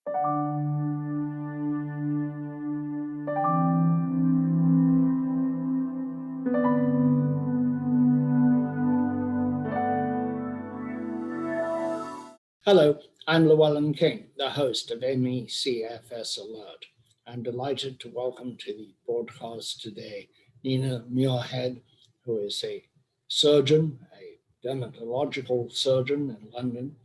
Hello, I'm Llewellyn King, the host of CFS Alert. I'm delighted to welcome to the broadcast today Nina Muirhead, who is a surgeon, a dermatological surgeon in London,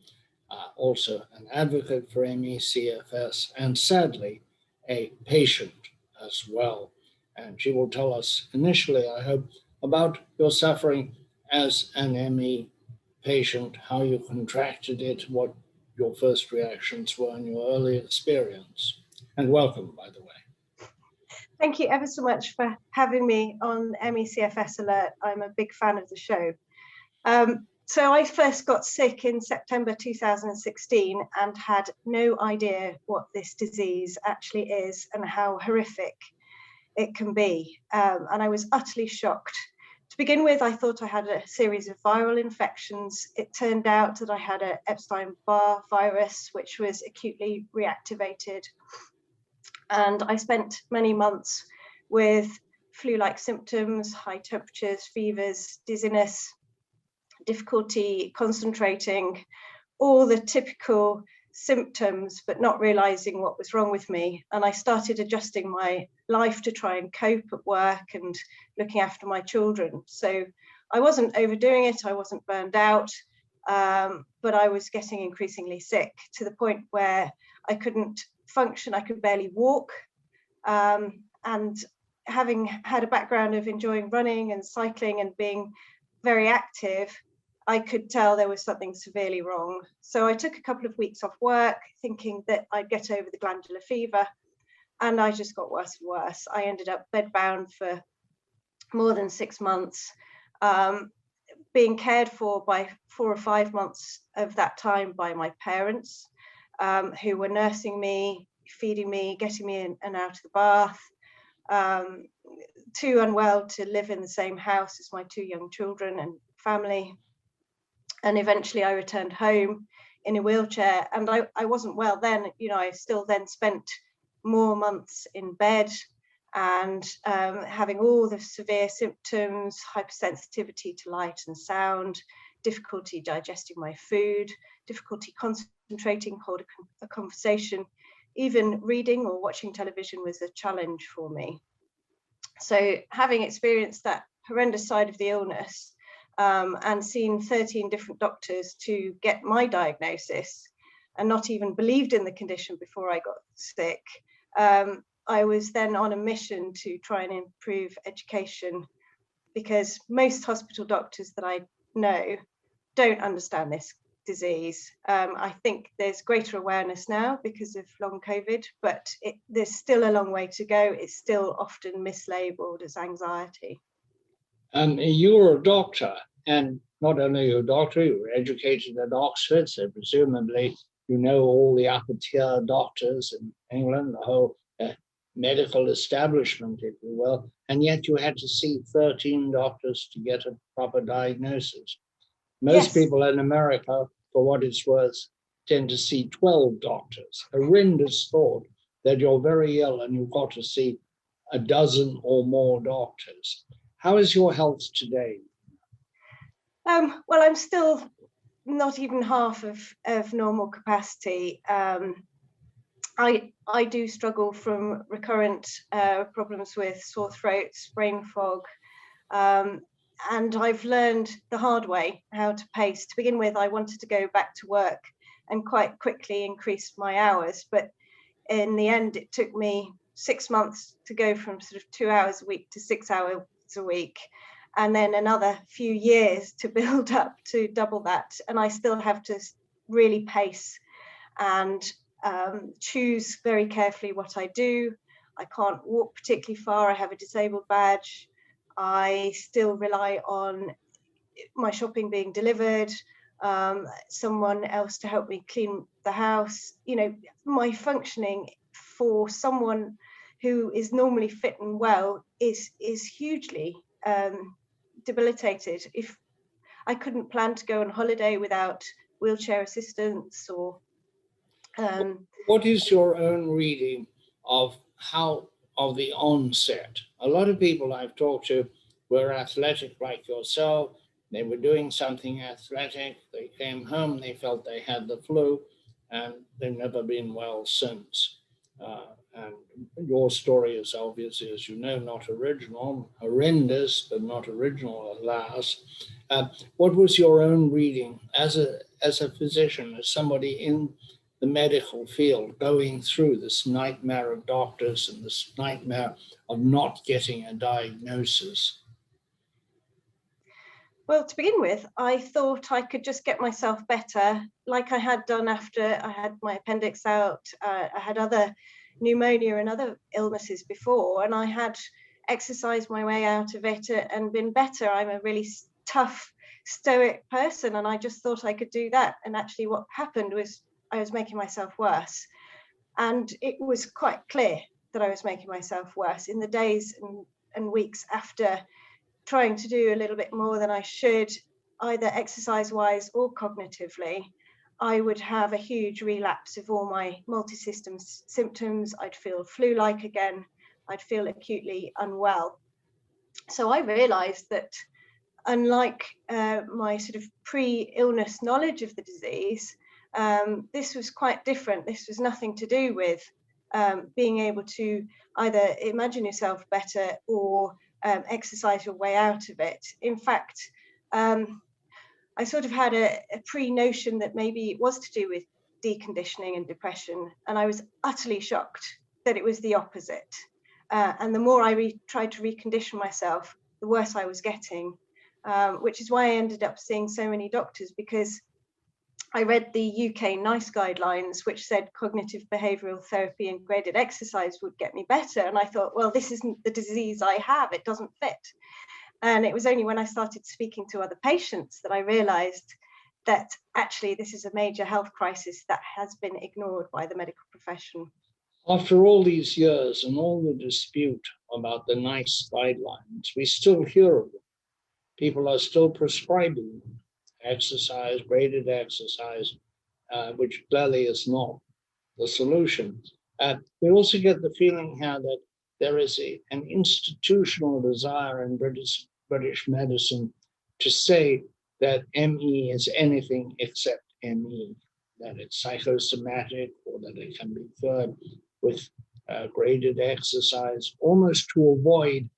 also an advocate for CFS, and sadly, a patient as well. And she will tell us initially, I hope, about your suffering as an ME patient, how you contracted it, what your first reactions were, and your early experience. And welcome, by the way. Thank you ever so much for having me on CFS Alert. I'm a big fan of the show. So I first got sick in September 2016 and had no idea what this disease actually is and how horrific it can be. And I was utterly shocked. To begin with, I thought I had a series of viral infections. It turned out that I had an Epstein-Barr virus, which was acutely reactivated. And I spent many months with flu-like symptoms, high temperatures, fevers, dizziness, difficulty concentrating, all the typical symptoms, but not realizing what was wrong with me. And I started adjusting my life to try and cope at work and looking after my children. So I wasn't overdoing it, I wasn't burned out, but I was getting increasingly sick to the point where I couldn't function, I could barely walk. And having had a background of enjoying running and cycling and being very active, I could tell there was something severely wrong. So I took a couple of weeks off work thinking that I'd get over the glandular fever, and I just got worse and worse. I ended up bedbound for more than 6 months, being cared for by 4 or 5 months of that time by my parents, who were nursing me, feeding me, getting me in and out of the bath, too unwell to live in the same house as my 2 young children and family. And eventually I returned home in a wheelchair, and I wasn't well then. I still then spent more months in bed and having all the severe symptoms, hypersensitivity to light and sound, difficulty digesting my food, difficulty concentrating, holding a conversation, even reading or watching television was a challenge for me. So having experienced that horrendous side of the illness, and seen 13 different doctors to get my diagnosis and not even believed in the condition before I got sick, I was then on a mission to try and improve education, because most hospital doctors that I know don't understand this disease. I think there's greater awareness now because of long COVID, but there's still a long way to go. It's still often mislabeled as anxiety. You're a doctor, and not only are you a doctor, you were educated at Oxford, so presumably you know all the upper tier doctors in England, the whole medical establishment, if you will, and yet you had to see 13 doctors to get a proper diagnosis. Most people in America, for what it's worth, tend to see 12 doctors. Horrendous thought that you're very ill and you've got to see a dozen or more doctors. How is your health today? Well, I'm still not even half of normal capacity. I do struggle from recurrent problems with sore throats, brain fog, and I've learned the hard way how to pace. To begin with, I wanted to go back to work and quite quickly increase my hours, but in the end, it took me 6 months to go from sort of 2 hours a week to 6 hours a week, and then another few years to build up to double that. And I still have to really pace and choose very carefully what I do. I can't walk particularly far. I have a disabled badge. I still rely on my shopping being delivered, someone else to help me clean the house. My functioning for someone who is normally fit and well is hugely debilitated. If I couldn't plan to go on holiday without wheelchair assistance or What is your own reading of the onset? A lot of people I've talked to were athletic like yourself. They were doing something athletic. They came home, they felt they had the flu, and they've never been well since. And your story is obviously, as you know, not original, horrendous, but not original, alas. What was your own reading as a physician, as somebody in the medical field going through this nightmare of doctors and this nightmare of not getting a diagnosis? Well, to begin with, I thought I could just get myself better, like I had done after I had my appendix out. I had other pneumonia and other illnesses before, and I had exercised my way out of it and been better. I'm a really tough, stoic person, and I just thought I could do that. And actually, what happened was I was making myself worse. And it was quite clear that I was making myself worse in the days and weeks after trying to do a little bit more than I should, either exercise-wise or cognitively. I would have a huge relapse of all my multi-system symptoms. I'd feel flu-like again. I'd feel acutely unwell. So I realized that unlike my sort of pre-illness knowledge of the disease, this was quite different. This was nothing to do with being able to either imagine yourself better or exercise your way out of it. In fact, I sort of had a pre-notion that maybe it was to do with deconditioning and depression, and I was utterly shocked that it was the opposite. And the more I tried to recondition myself, the worse I was getting, which is why I ended up seeing so many doctors, because I read the UK NICE guidelines, which said cognitive behavioural therapy and graded exercise would get me better. And I thought, well, this isn't the disease I have, it doesn't fit. And it was only when I started speaking to other patients that I realised that actually this is a major health crisis that has been ignored by the medical profession. After all these years and all the dispute about the NICE guidelines, we still hear of them. People are still prescribing exercise, graded exercise, which clearly is not the solution. We also get the feeling here that there is an institutional desire in British medicine to say that ME is anything except ME, that it's psychosomatic or that it can be cured with graded exercise, almost to avoid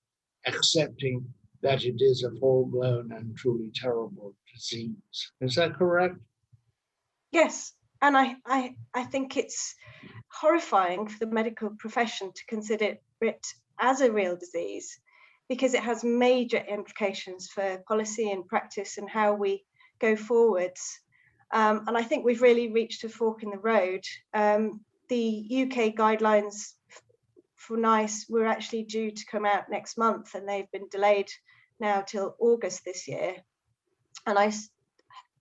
accepting that it is a full-blown and truly terrible disease. Is that correct? Yes, and I think it's horrifying for the medical profession to consider it as a real disease, because it has major implications for policy and practice and how we go forwards. And I think we've really reached a fork in the road. The UK guidelines for NICE were actually due to come out next month, and they've been delayed now till August this year. And I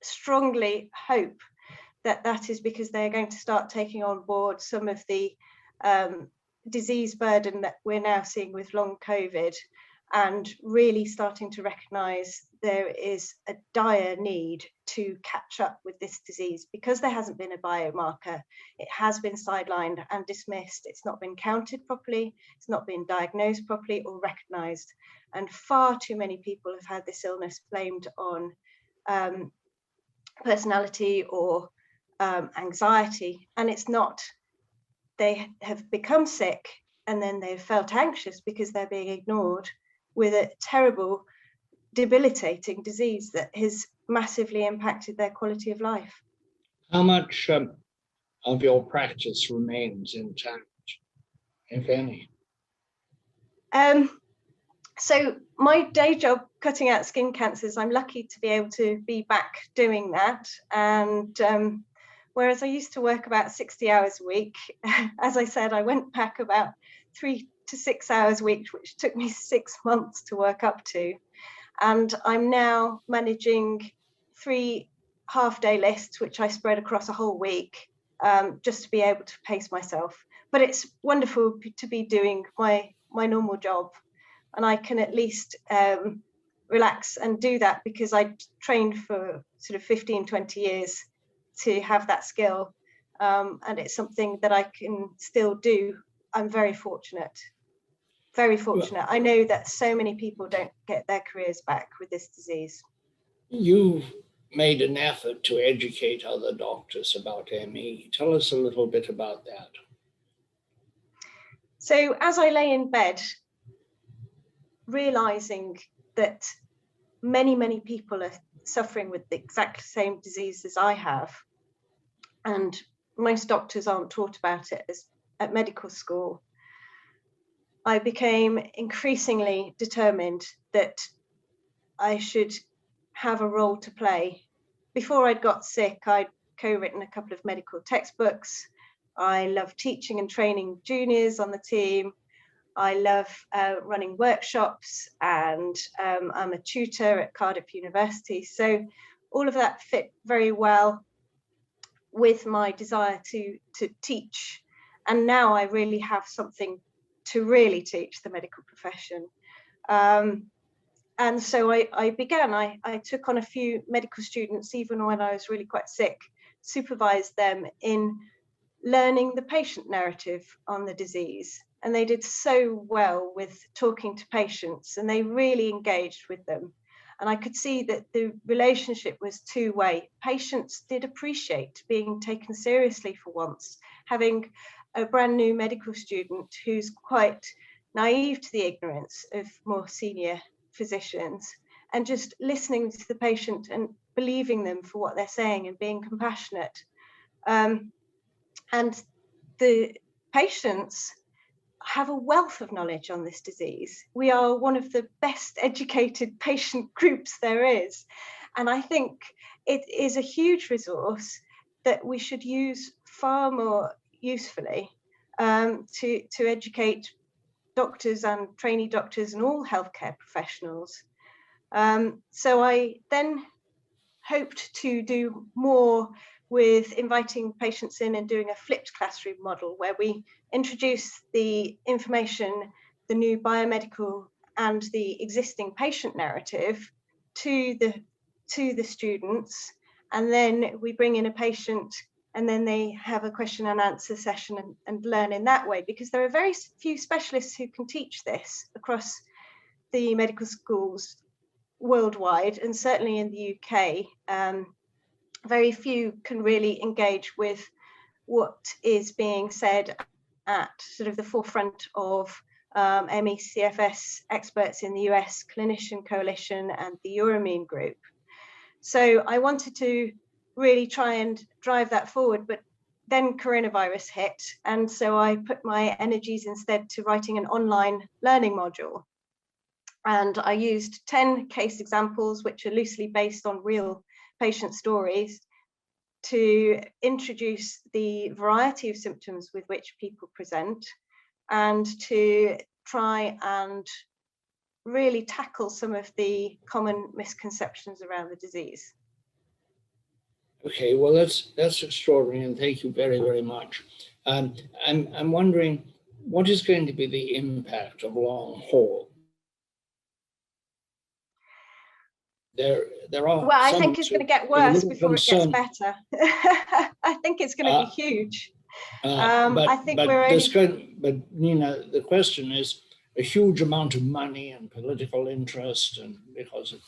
strongly hope that that is because they're going to start taking on board some of the disease burden that we're now seeing with long COVID, and really starting to recognise there is a dire need to catch up with this disease, because there hasn't been a biomarker. It has been sidelined and dismissed. It's not been counted properly. It's not been diagnosed properly or recognised. And far too many people have had this illness blamed on personality or anxiety, and it's not. They have become sick and then they've felt anxious because they're being ignored, with a terrible, debilitating disease that has massively impacted their quality of life. How much of your practice remains intact, if any? So my day job, cutting out skin cancers, I'm lucky to be able to be back doing that. And whereas I used to work about 60 hours a week, as I said, I went back about 3 to 6 hours a week, which took me 6 months to work up to. And I'm now managing 3 half-day lists, which I spread across a whole week, just to be able to pace myself. But it's wonderful to be doing my normal job, and I can at least relax and do that, because I trained for sort of 15, 20 years to have that skill. and it's something that I can still do. I'm very fortunate. Very fortunate. I know that so many people don't get their careers back with this disease. You made an effort to educate other doctors about ME. Tell us a little bit about that. So as I lay in bed, realizing that many people are suffering with the exact same disease as I have, and most doctors aren't taught about it at medical school, I became increasingly determined that I should have a role to play. Before I'd got sick, I'd co-written a couple of medical textbooks. I love teaching and training juniors on the team. I love running workshops, and I'm a tutor at Cardiff University. So all of that fit very well with my desire to teach. And now I really have something to really teach the medical profession. And so I began, I took on a few medical students, even when I was really quite sick, supervised them in learning the patient narrative on the disease. And they did so well with talking to patients, and they really engaged with them. And I could see that the relationship was two-way. Patients did appreciate being taken seriously for once, having a brand new medical student who's quite naive to the ignorance of more senior physicians, and just listening to the patient and believing them for what they're saying and being compassionate. And the patients have a wealth of knowledge on this disease. We are one of the best educated patient groups there is. And I think it is a huge resource that we should use far more usefully to educate doctors and trainee doctors and all healthcare professionals. So I then hoped to do more with inviting patients in and doing a flipped classroom model where we introduce the information, the new biomedical and the existing patient narrative to the students, and then we bring in a patient and then they have a question and answer session and learn in that way, because there are very few specialists who can teach this across the medical schools worldwide, and certainly in the UK. Very few can really engage with what is being said at sort of the forefront of ME CFS experts in the US Clinician Coalition and the Euromeme group. So I wanted to really try and drive that forward, but then coronavirus hit, and so I put my energies instead to writing an online learning module. And I used 10 case examples, which are loosely based on real patient stories, to introduce the variety of symptoms with which people present, and to try and really tackle some of the common misconceptions around the disease. Okay, well, that's extraordinary, and thank you very, very much. I'm wondering, what is going to be the impact of long haul? There are. Well, I think it's going to get worse before it gets better. I think it's going to be huge. I think but Nina, the question is a huge amount of money and political interest, and because of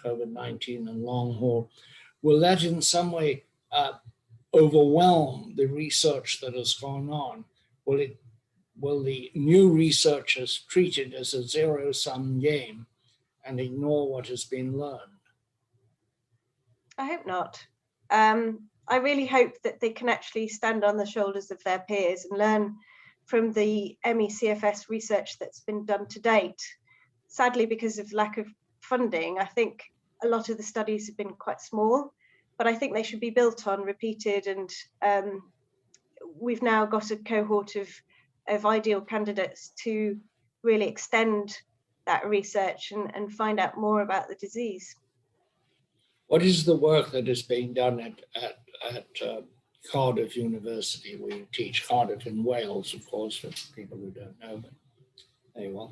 COVID-19 and long haul, will that in some way overwhelm the research that has gone on? Will the new researchers treat it as a zero-sum game and ignore what has been learned? I hope not. I really hope that they can actually stand on the shoulders of their peers and learn from the ME CFS research that's been done to date. Sadly, because of lack of funding, I think a lot of the studies have been quite small, but I think they should be built on, repeated, and we've now got a cohort of ideal candidates to really extend that research and find out more about the disease. What is the work that is being done at Cardiff University, where you teach? Cardiff in Wales, of course, for people who don't know, but there you are.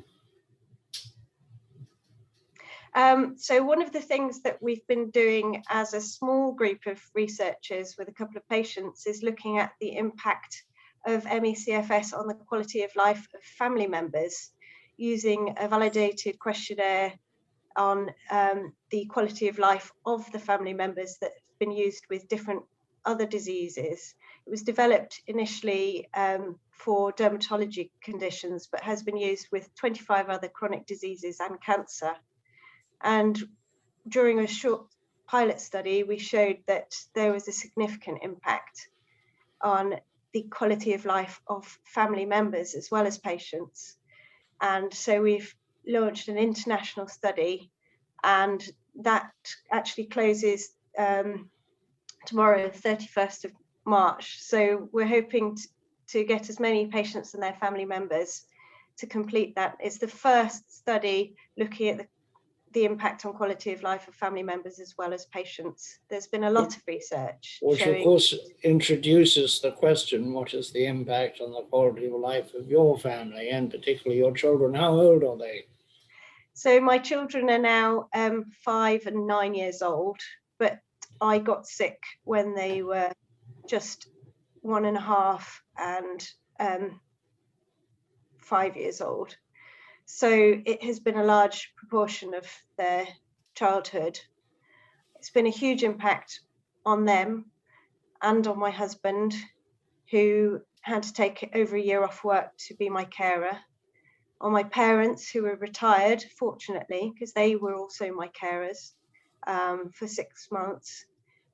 So one of the things that we've been doing as a small group of researchers with a couple of patients is looking at the impact of ME/CFS on the quality of life of family members using a validated questionnaire on the quality of life of the family members that have been used with different other diseases. It was developed initially for dermatologic conditions, but has been used with 25 other chronic diseases and cancer. And during a short pilot study, we showed that there was a significant impact on the quality of life of family members as well as patients. And so we've launched an international study, and that actually closes tomorrow, 31st of March. So we're hoping to get as many patients and their family members to complete that. It's the first study looking at the impact on quality of life of family members as well as patients. There's been a lot of research which showing, of course introduces the question, what is the impact on the quality of life of your family, and particularly your children? How old are they? So my children are now 5 and 9 years old, but I got sick when they were just 1.5 and 5 years old. So it has been a large proportion of their childhood. It's been a huge impact on them and on my husband, who had to take over a year off work to be my carer, on my parents, who were retired, fortunately, because they were also my carers for 6 months.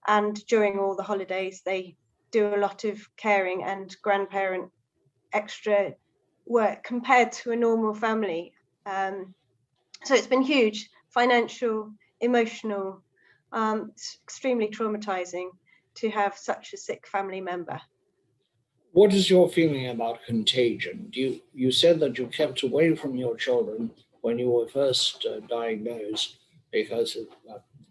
And during all the holidays, they do a lot of caring and grandparent extra work compared to a normal family. So it's been huge, financial, emotional, it's extremely traumatizing to have such a sick family member. What is your feeling about Contagion? You said that you kept away from your children when you were first diagnosed because of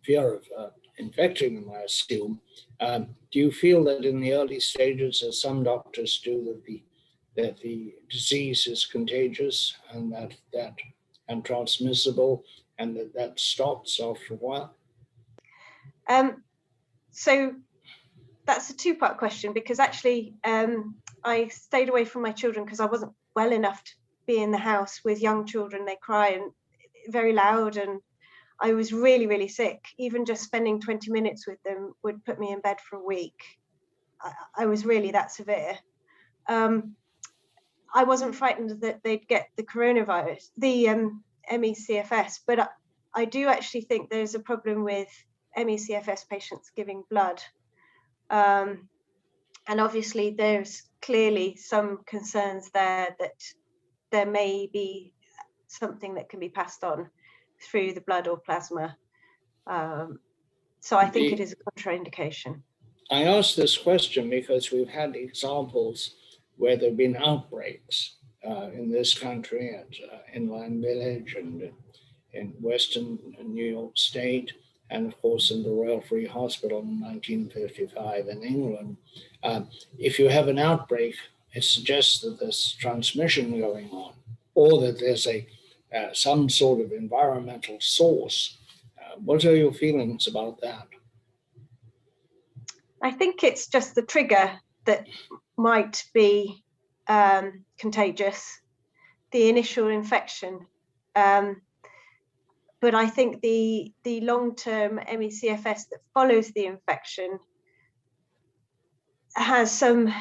fear of infecting them, I assume. Do you feel that in the early stages, as some doctors do, that the disease is contagious and and transmissible, and that stops after a while? So that's a two-part question, because actually I stayed away from my children because I wasn't well enough to be in the house with young children. They cry and very loud, and I was really, really sick. Even just spending 20 minutes with them would put me in bed for a week. I was really that severe. I wasn't frightened that they'd get the coronavirus, the ME/CFS, but I do actually think there's a problem with ME/CFS patients giving blood. And obviously there's clearly some concerns there that there may be something that can be passed on through the blood or plasma. So I think it is a contraindication. I ask this question because we've had examples where there have been outbreaks in this country at Inland Village and in Western New York State, and of course in the Royal Free Hospital in 1955 in England. If you have an outbreak, it suggests that there's transmission going on, or that there's some sort of environmental source. What are your feelings about that? I think it's just the trigger that might be contagious, the initial infection. But I think the long-term ME/CFS that follows the infection has some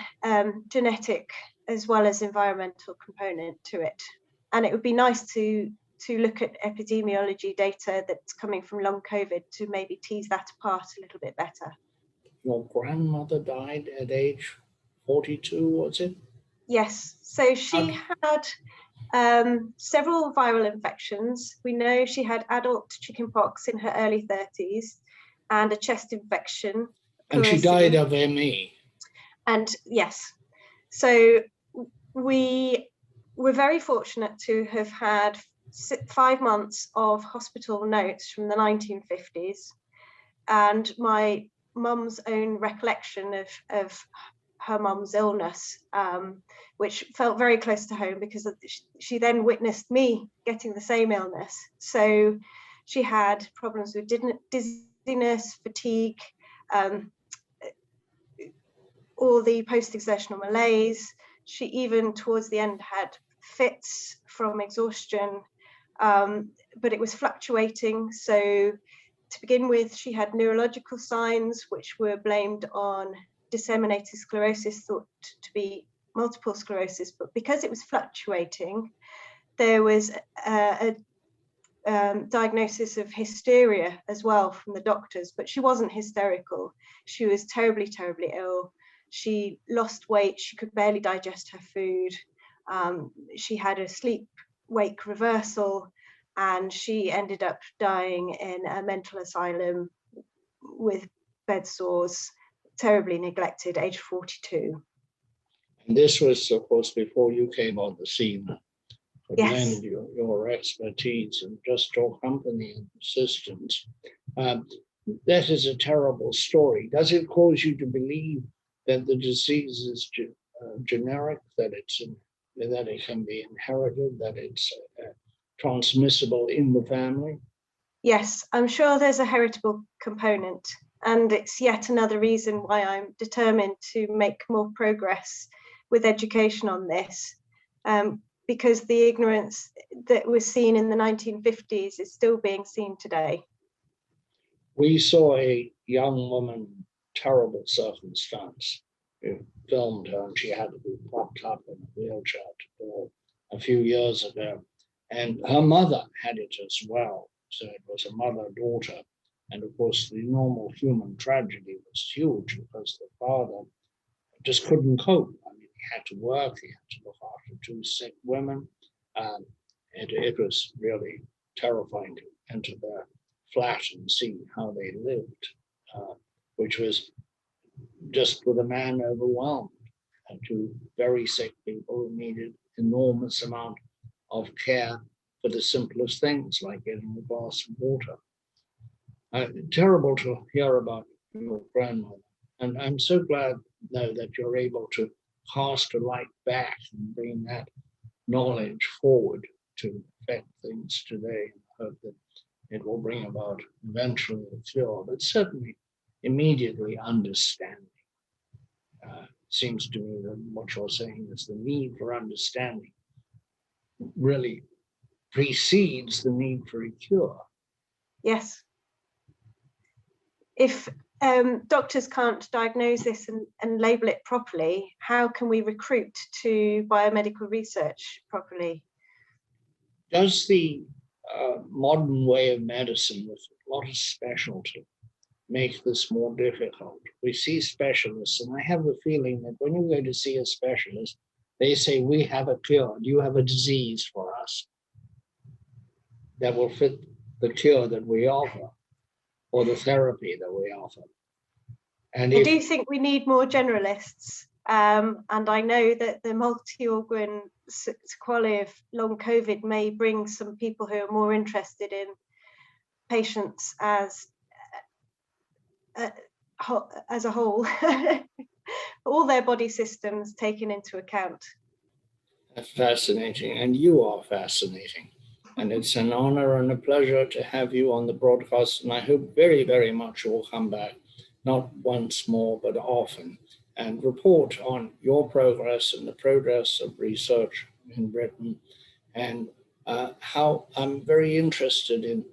genetic as well as environmental component to it. And it would be nice to look at epidemiology data that's coming from long COVID to maybe tease that apart a little bit better. Your grandmother died at age 42, was it? Yes. So she had several viral infections. We know she had adult chickenpox in her early 30s and a chest infection. And she died of ME. And yes. So we were very fortunate to have had 5 months of hospital notes from the 1950s. And my mum's own recollection of her mum's illness, which felt very close to home because she then witnessed me getting the same illness. So She had problems with dizziness, fatigue, all the post-exertional malaise. She even towards the end had fits from exhaustion, but it was fluctuating. So to begin with, she had neurological signs which were blamed on disseminated sclerosis, thought to be multiple sclerosis, but because it was fluctuating, there was a diagnosis of hysteria as well from the doctors, but she wasn't hysterical. She was terribly, terribly ill. She lost weight. She could barely digest her food. She had a sleep-wake reversal, and she ended up dying in a mental asylum with bed sores, terribly neglected, age 42. And this was, of course, before you came on the scene. Yes. Lend your expertise and just your company and assistance. That is a terrible story. Does it cause you to believe that the disease is generic, that it can be inherited, that it's transmissible in the family? Yes, I'm sure there's a heritable component, and it's yet another reason why I'm determined to make more progress with education on this, because the ignorance that was seen in the 1950s is still being seen today. We saw a young woman, terrible circumstance. We filmed her, and she had to be propped up in a wheelchair a few years ago. And her mother had it as well. So it was a mother-daughter. And of course, the normal human tragedy was huge because the father just couldn't cope. I mean, he had to work, he had to look after two sick women. It was really terrifying to enter their flat and see how they lived, which was just with a man overwhelmed and two very sick people who needed enormous amount of care for the simplest things like getting a glass of water. Terrible to hear about your grandmother. And I'm so glad, though, that you're able to cast a light back and bring that knowledge forward to affect things today. I hope that it will bring about eventually a cure, but certainly immediately understanding. Seems to me that what you're saying is the need for understanding really precedes the need for a cure. Yes. If doctors can't diagnose this and label it properly, how can we recruit to biomedical research properly? Does the modern way of medicine with a lot of specialty make this more difficult? We see specialists, and I have the feeling that when you go to see a specialist, they say, we have a cure. Do you have a disease for us that will fit the cure that we offer or the therapy that we offer? And I do think we need more generalists. And I know that the multi-organ sequelae of long COVID may bring some people who are more interested in patients as a whole, all their body systems taken into account. That's fascinating, and you are fascinating. And it's an honor and a pleasure to have you on the broadcast. And I hope very, very much you will come back, not once more, but often, and report on your progress and the progress of research in Britain. And how I'm very interested in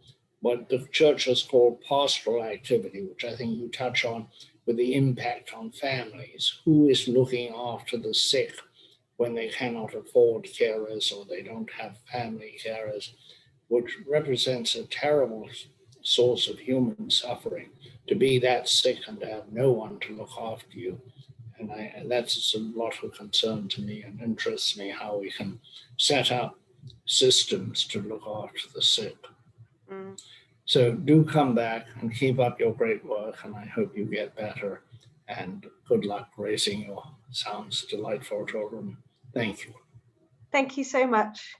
what the church has called pastoral activity, which I think you touch on, with the impact on families. Who is looking after the sick when they cannot afford carers or they don't have family carers, which represents a terrible source of human suffering, to be that sick and to have no one to look after you. And that's a lot of concern to me and interests me, how we can set up systems to look after the sick. Mm. So do come back and keep up your great work, and I hope you get better, and good luck raising your sounds delightful children. Thank you. Thank you so much.